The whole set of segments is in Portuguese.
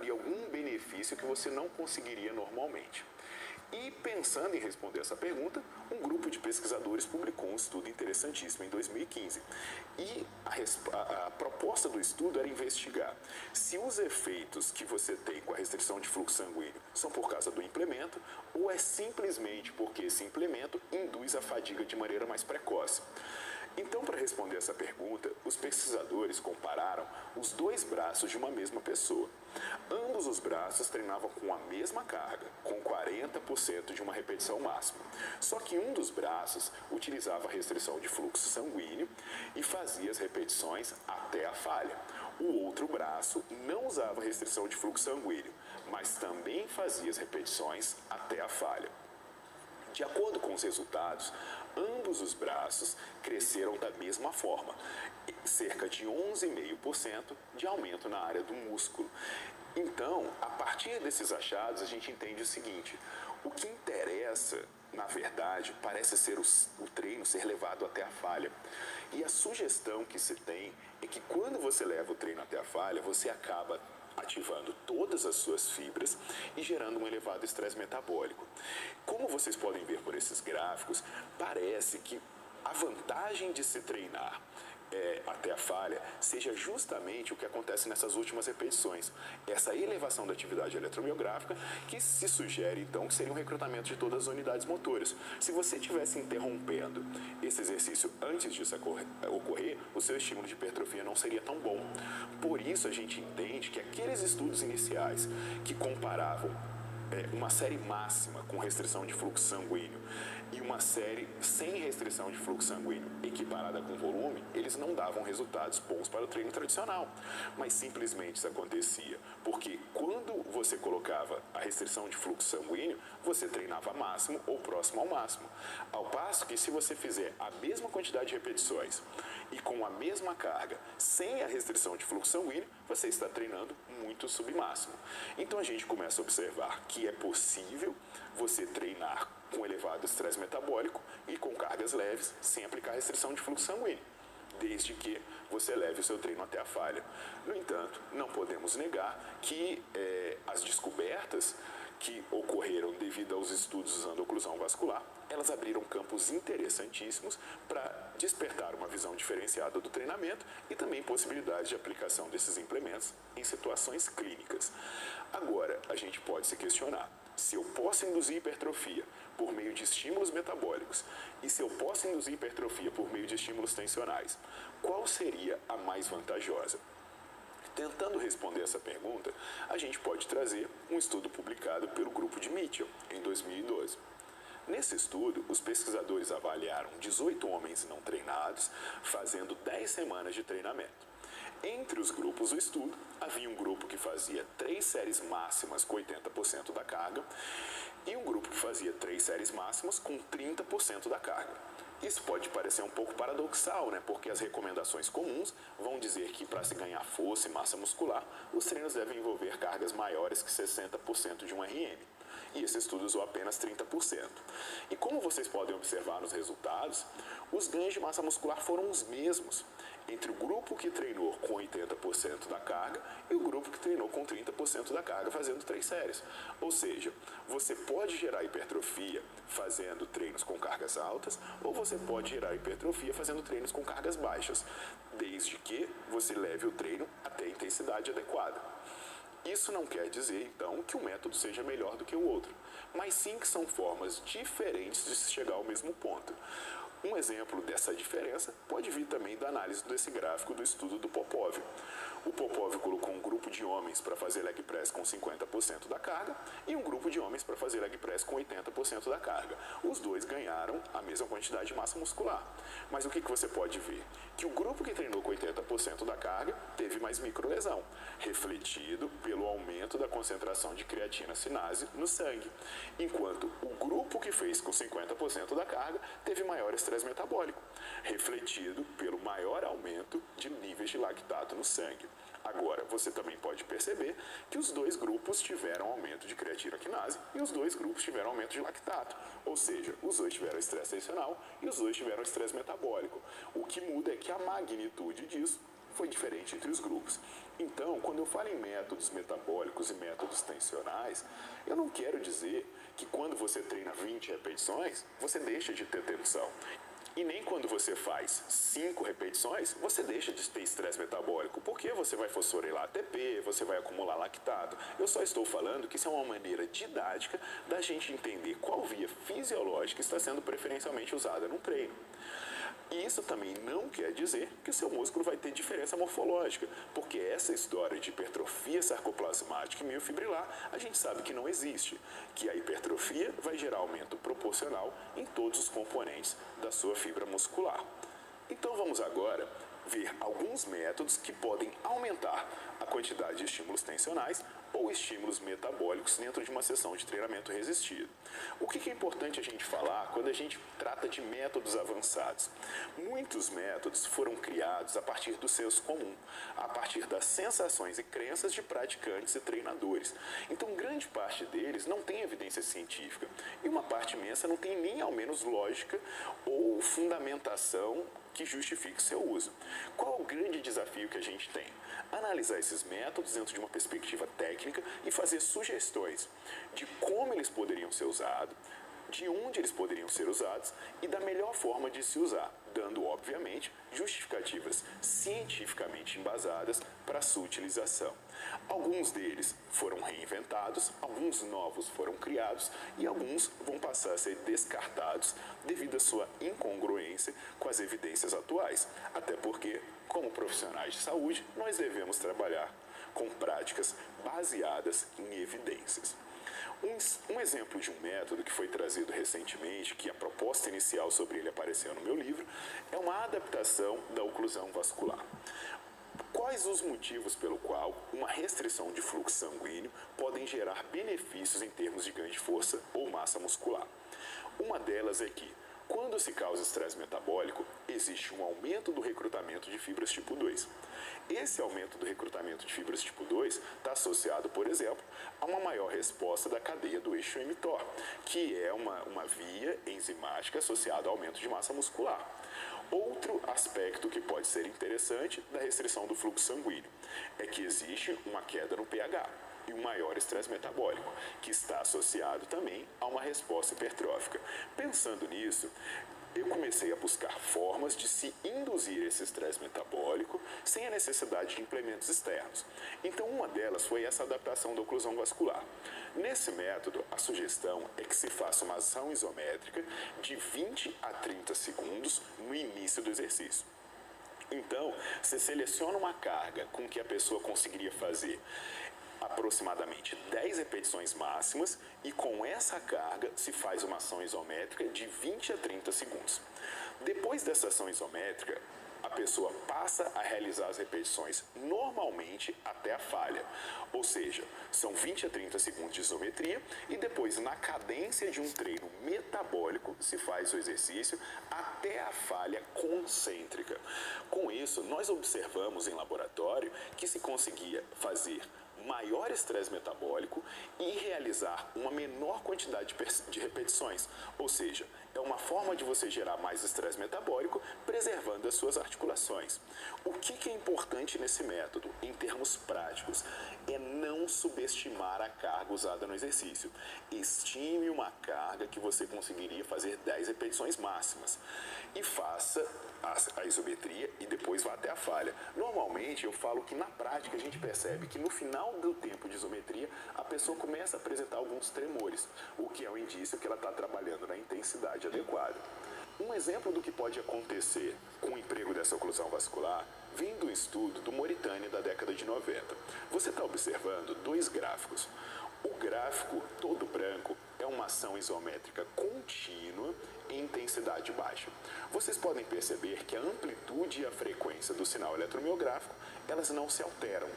traria algum benefício que você não conseguiria normalmente. E pensando em responder essa pergunta, um grupo de pesquisadores publicou um estudo interessantíssimo em 2015. E a proposta do estudo era investigar se os efeitos que você tem com a restrição de fluxo sanguíneo são por causa do implemento ou é simplesmente porque esse implemento induz a fadiga de maneira mais precoce. Então, para responder essa pergunta, os pesquisadores compararam os dois braços de uma mesma pessoa. Ambos os braços treinavam com a mesma carga, com 40% de uma repetição máxima. Só que um dos braços utilizava a restrição de fluxo sanguíneo e fazia as repetições até a falha. O outro braço não usava restrição de fluxo sanguíneo, mas também fazia as repetições até a falha. De acordo com os resultados, ambos os braços cresceram da mesma forma, cerca de 11,5% de aumento na área do músculo. Então, a partir desses achados, a gente entende o seguinte: o que interessa, na verdade, parece ser o treino ser levado até a falha. E a sugestão que se tem é que quando você leva o treino até a falha, você acaba ativando todas as suas fibras e gerando um elevado estresse metabólico. Como vocês podem ver por esses gráficos, parece que a vantagem de se treinar até a falha seja justamente o que acontece nessas últimas repetições. Essa elevação da atividade eletromiográfica que se sugere, então, que seria um recrutamento de todas as unidades motoras. Se você estivesse interrompendo esse exercício antes disso ocorrer, o seu estímulo de hipertrofia não seria tão bom. Por isso, a gente entende que aqueles estudos iniciais que comparavam uma série máxima com restrição de fluxo sanguíneo e uma série sem restrição de fluxo sanguíneo equiparada com volume, eles não davam resultados bons para o treino tradicional. Mas simplesmente isso acontecia porque quando você colocava a restrição de fluxo sanguíneo, você treinava máximo ou próximo ao máximo. Ao passo que se você fizer a mesma quantidade de repetições e com a mesma carga, sem a restrição de fluxo sanguíneo, você está treinando muito submáximo. Então a gente começa a observar que é possível você treinar com elevado estresse metabólico e com cargas leves sem aplicar restrição de fluxo sanguíneo, desde que você leve o seu treino até a falha. No entanto, não podemos negar que as descobertas que ocorreram devido aos estudos usando oclusão vascular, elas abriram campos interessantíssimos para despertar uma visão diferenciada do treinamento e também possibilidade de aplicação desses implementos em situações clínicas. Agora, a gente pode se questionar: se eu posso induzir hipertrofia por meio de estímulos metabólicos e se eu posso induzir hipertrofia por meio de estímulos tensionais, qual seria a mais vantajosa? Tentando responder essa pergunta, a gente pode trazer um estudo publicado pelo grupo de Mitchell, em 2012. Nesse estudo, os pesquisadores avaliaram 18 homens não treinados, fazendo 10 semanas de treinamento. Entre os grupos do estudo, havia um grupo que fazia 3 séries máximas com 80% da carga e um grupo que fazia 3 séries máximas com 30% da carga. Isso pode parecer um pouco paradoxal, né? Porque as recomendações comuns vão dizer que para se ganhar força e massa muscular, os treinos devem envolver cargas maiores que 60% de um RM. E esse estudo usou apenas 30%. E como vocês podem observar nos resultados, os ganhos de massa muscular foram os mesmos entre o grupo que treinou com 80% da carga e o grupo que treinou com 30% da carga fazendo 3 séries. Ou seja, você pode gerar hipertrofia fazendo treinos com cargas altas ou você pode gerar hipertrofia fazendo treinos com cargas baixas, desde que você leve o treino até a intensidade adequada. Isso não quer dizer, então, que um método seja melhor do que o outro, mas sim que são formas diferentes de se chegar ao mesmo ponto. Um exemplo dessa diferença pode vir também da análise desse gráfico do estudo do Popov. O Popov colocou um grupo de homens para fazer leg press com 50% da carga e um grupo de homens para fazer leg press com 80% da carga. Os dois ganharam a mesma quantidade de massa muscular. Mas o que você pode ver? Que o grupo que treinou com 80% da carga teve mais microlesão, refletido pelo aumento da concentração de creatina sinase no sangue, enquanto o grupo que fez com 50% da carga teve maior estresse metabólico, refletido pelo maior aumento de níveis de lactato no sangue. Agora, você também pode perceber que os dois grupos tiveram aumento de creatina quinase e os dois grupos tiveram aumento de lactato. Ou seja, os dois tiveram estresse tensional e os dois tiveram estresse metabólico. O que muda é que a magnitude disso foi diferente entre os grupos. Então, quando eu falo em métodos metabólicos e métodos tensionais, eu não quero dizer que quando você treina 20 repetições, você deixa de ter tensão. E nem quando você faz 5 repetições, você deixa de ter estresse metabólico, porque você vai fosforilar ATP, você vai acumular lactato. Eu só estou falando que isso é uma maneira didática da gente entender qual via fisiológica está sendo preferencialmente usada no treino. E isso também não quer dizer que o seu músculo vai ter diferença morfológica, porque essa história de hipertrofia sarcoplasmática e miofibrilar, a gente sabe que não existe, que a hipertrofia vai gerar aumento proporcional em todos os componentes da sua fibra muscular. Então vamos agora ver alguns métodos que podem aumentar a quantidade de estímulos tensionais ou estímulos metabólicos dentro de uma sessão de treinamento resistido. O que é importante a gente falar quando a gente trata de métodos avançados? Muitos métodos foram criados a partir do senso comum, a partir das sensações e crenças de praticantes e treinadores. Então, grande parte deles não tem evidência científica e uma parte imensa não tem nem ao menos lógica ou fundamentação que justifique seu uso. Qual o grande desafio que a gente tem? Analisar esses métodos dentro de uma perspectiva técnica e fazer sugestões de como eles poderiam ser usados, de onde eles poderiam ser usados e da melhor forma de se usar, dando, obviamente, justificativas cientificamente embasadas para a sua utilização. Alguns deles foram reinventados, alguns novos foram criados e alguns vão passar a ser descartados devido à sua incongruência com as evidências atuais, até porque, como profissionais de saúde, nós devemos trabalhar com práticas baseadas em evidências. Um exemplo de um método que foi trazido recentemente, que a proposta inicial sobre ele apareceu no meu livro, é uma adaptação da oclusão vascular. Quais os motivos pelo qual uma restrição de fluxo sanguíneo podem gerar benefícios em termos de ganho de força ou massa muscular? Uma delas é que, quando se causa estresse metabólico, existe um aumento do recrutamento de fibras tipo 2. Esse aumento do recrutamento de fibras tipo 2 está associado, por exemplo, a uma maior resposta da cadeia do eixo mTOR, que é uma via enzimática associada ao aumento de massa muscular. Outro aspecto que pode ser interessante da restrição do fluxo sanguíneo é que existe uma queda no pH e um maior estresse metabólico, que está associado também a uma resposta hipertrófica. Pensando nisso, eu comecei a buscar formas de se induzir esse estresse metabólico sem a necessidade de implementos externos. Então, uma delas foi essa adaptação da oclusão vascular. Nesse método, a sugestão é que se faça uma ação isométrica de 20 a 30 segundos no início do exercício. Então, você seleciona uma carga com que a pessoa conseguiria fazer aproximadamente 10 repetições máximas e com essa carga se faz uma ação isométrica de 20 a 30 segundos. Depois dessa ação isométrica, a pessoa passa a realizar as repetições normalmente até a falha. Ou seja, são 20 a 30 segundos de isometria e depois, na cadência de um treino metabólico, se faz o exercício até a falha concêntrica. Com isso, nós observamos em laboratório que se conseguia fazer maior estresse metabólico e realizar uma menor quantidade de repetições. Ou seja, é uma forma de você gerar mais estresse metabólico, preservando as suas articulações. O que é importante nesse método, em termos práticos, é não subestimar a carga usada no exercício. Estime uma carga que você conseguiria fazer 10 repetições máximas e faça a isometria e depois vá até a falha. Normalmente eu falo que na prática a gente percebe que no final do tempo de isometria a pessoa começa a apresentar alguns tremores, o que é um indício que ela está trabalhando na intensidade adequada. Um exemplo do que pode acontecer com o emprego dessa oclusão vascular vem do estudo do Moritani da década de 90. Você está observando dois gráficos. O gráfico todo branco é uma ação isométrica contínua em intensidade baixa. Vocês podem perceber que a amplitude e a frequência do sinal eletromiográfico, elas não se alteram.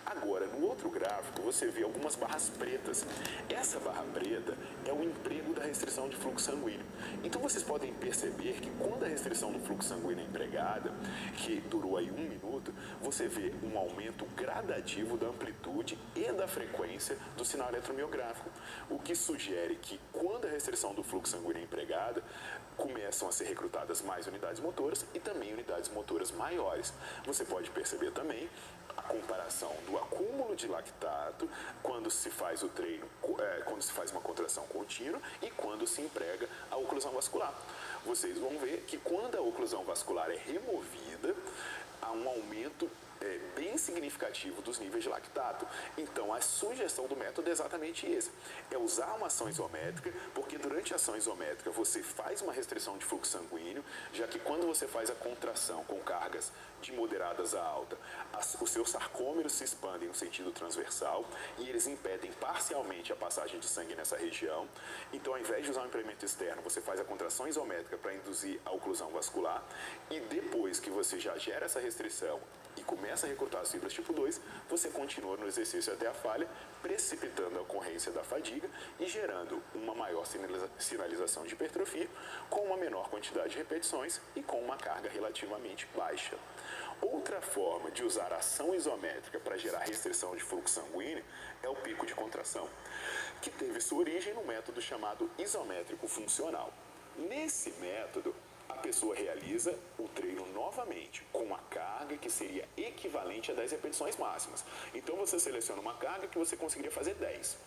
Agora, no outro gráfico, você vê algumas barras pretas. Essa barra preta é o emprego da restrição de fluxo sanguíneo. Então, vocês podem perceber que quando a restrição do fluxo sanguíneo é empregada, que durou aí 1 minuto, você vê um aumento gradativo da amplitude e da frequência do sinal eletromiográfico, o que sugere que quando a restrição do fluxo sanguíneo é empregada, começam a ser recrutadas mais unidades motoras e também unidades motoras maiores. Você pode perceber também comparação do acúmulo de lactato quando se faz o treino, quando se faz uma contração contínua e quando se emprega a oclusão vascular. Vocês vão ver que quando a oclusão vascular é removida, há um aumento bem significativo dos níveis de lactato. Então, a sugestão do método é exatamente esse. É usar uma ação isométrica, porque durante a ação isométrica você faz uma restrição de fluxo sanguíneo, já que quando você faz a contração com cargas de moderadas a alta, os seus sarcômeros se expandem no sentido transversal e eles impedem parcialmente a passagem de sangue nessa região. Então, ao invés de usar um implemento externo, você faz a contração isométrica para induzir a oclusão vascular e depois que você já gera essa restrição e começa a recrutar as fibras tipo 2, você continua no exercício até a falha, precipitando a ocorrência da fadiga e gerando uma maior sinalização de hipertrofia, com uma menor quantidade de repetições e com uma carga relativamente baixa. Outra forma de usar a ação isométrica para gerar restrição de fluxo sanguíneo é o pico de contração, que teve sua origem no método chamado isométrico funcional. Nesse método, a pessoa realiza o treino novamente com uma carga que seria equivalente a 10 repetições máximas. Então você seleciona uma carga que você conseguiria fazer 10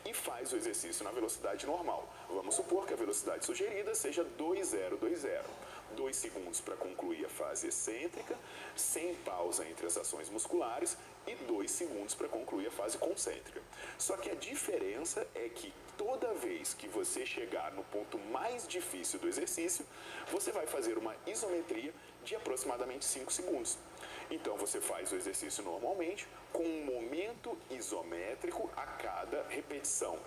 e faz o exercício na velocidade normal. Vamos supor que a velocidade sugerida seja 2020. 2 segundos para concluir a fase excêntrica, sem pausa entre as ações musculares e 2 segundos para concluir a fase concêntrica. Só que a diferença é que toda vez que você chegar no ponto mais difícil do exercício, você vai fazer uma isometria de aproximadamente 5 segundos. Então você faz o exercício normalmente com um momento isométrico a cada repetição.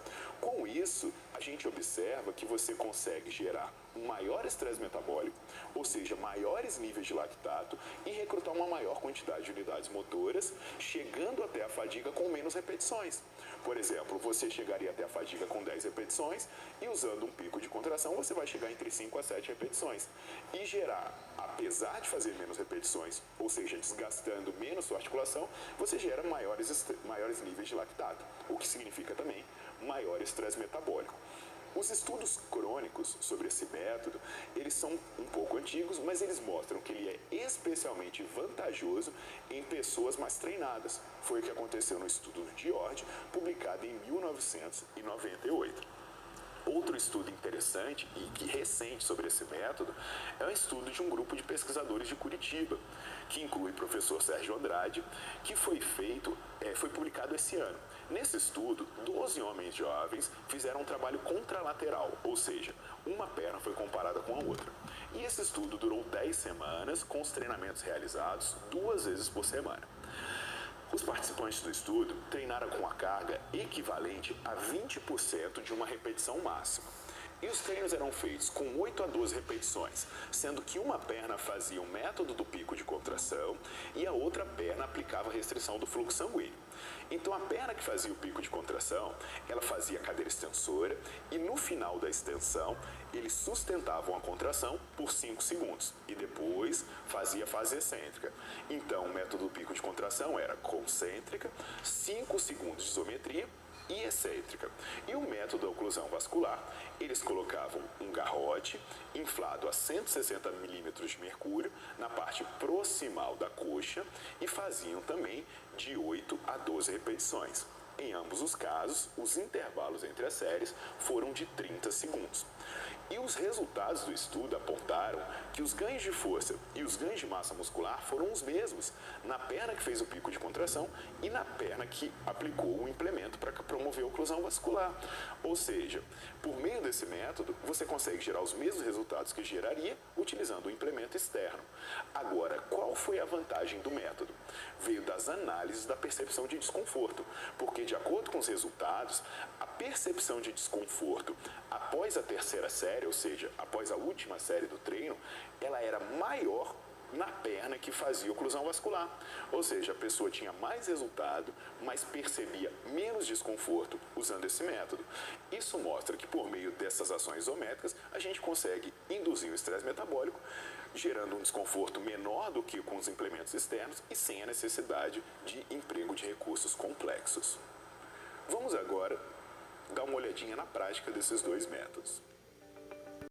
Com isso, a gente observa que você consegue gerar um maior estresse metabólico, ou seja, maiores níveis de lactato e recrutar uma maior quantidade de unidades motoras, chegando até a fadiga com menos repetições. Por exemplo, você chegaria até a fadiga com 10 repetições e usando um pico de contração você vai chegar entre 5 a 7 repetições e gerar, apesar de fazer menos repetições, ou seja, desgastando menos sua articulação, você gera maiores níveis de lactato, o que significa também maior estresse metabólico. Os estudos crônicos sobre esse método, eles são um pouco antigos, mas eles mostram que ele é especialmente vantajoso em pessoas mais treinadas. Foi o que aconteceu no estudo de Diord, publicado em 1998. Outro estudo interessante e que recente sobre esse método é o estudo de um grupo de pesquisadores de Curitiba, que inclui o professor Sérgio Andrade, que foi publicado esse ano. Nesse estudo, 12 homens jovens fizeram um trabalho contralateral, ou seja, uma perna foi comparada com a outra. E esse estudo durou 10 semanas, com os treinamentos realizados 2 vezes por semana. Os participantes do estudo treinaram com a carga equivalente a 20% de uma repetição máxima. E os treinos eram feitos com 8 a 12 repetições, sendo que uma perna fazia o método do pico de contração e a outra perna aplicava a restrição do fluxo sanguíneo. Então a perna que fazia o pico de contração, ela fazia a cadeira extensora e no final da extensão eles sustentavam a contração por 5 segundos e depois fazia a fase excêntrica. Então o método do pico de contração era concêntrica, 5 segundos de isometria e excêntrica. E o método da oclusão vascular, eles colocavam um garrote inflado a 160 milímetros de mercúrio na parte proximal da coxa e faziam também de 8 a 12 repetições. Em ambos os casos, os intervalos entre as séries foram de 30 segundos. E os resultados do estudo apontaram que os ganhos de força e os ganhos de massa muscular foram os mesmos na perna que fez o pico de contração e na perna que aplicou o implemento para promover a oclusão vascular. Ou seja, por meio desse método, você consegue gerar os mesmos resultados que geraria utilizando o implemento externo. Agora, qual foi a vantagem do método? Veio das análises da percepção de desconforto, porque de acordo com os resultados, a percepção de desconforto após a terceira série, ou seja, após a última série do treino, ela era maior na perna que fazia oclusão vascular. Ou seja, a pessoa tinha mais resultado, mas percebia menos desconforto usando esse método. Isso mostra que por meio dessas ações isométricas, a gente consegue induzir o estresse metabólico, gerando um desconforto menor do que com os implementos externos e sem a necessidade de emprego de recursos complexos. Vamos agora dar uma olhadinha na prática desses 2 métodos.